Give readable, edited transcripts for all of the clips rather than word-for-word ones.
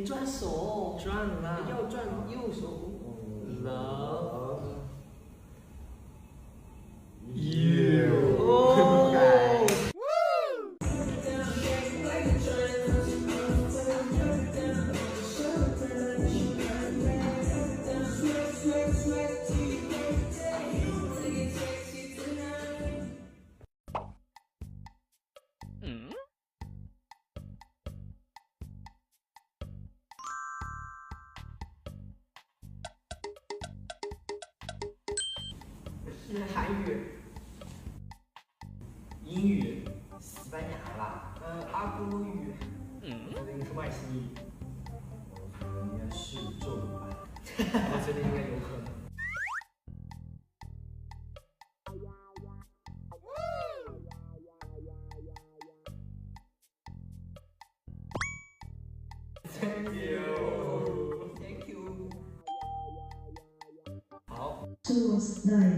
转手，转了，要转右手。了。哦。是韩语、英语、西班牙啦，阿波语，我觉得应该是外星语，应该是咒语吧，我觉得应该有可能。Thank you. Thank you. 好。Thursday.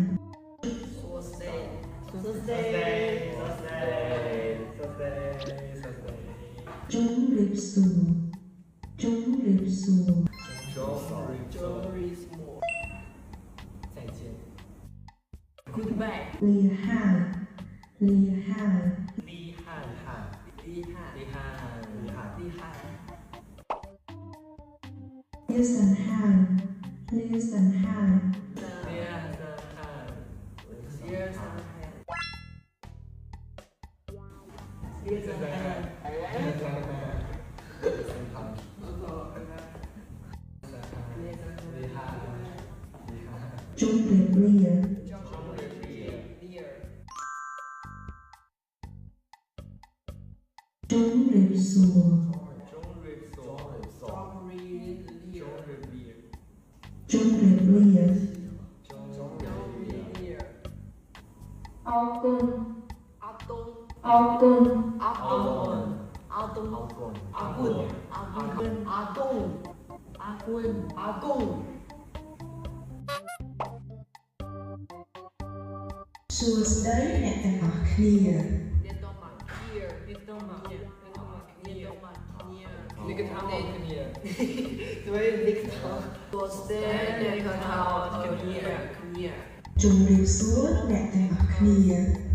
Trúng rịp sùa. Trúng rịp sùa. 再见。Goodbye. 厉害。厉害。厉害汉。厉害。厉害。厉害。厉害。Listen hand. Listen hand. Trúng rịp lìa. Trúng rịp sùa. Trúng rịp lìa. Ao côn. Ao côn. Sùa tới hẹn gặp ở clear. Trùng rịp xuống hẹn gặp ở clear.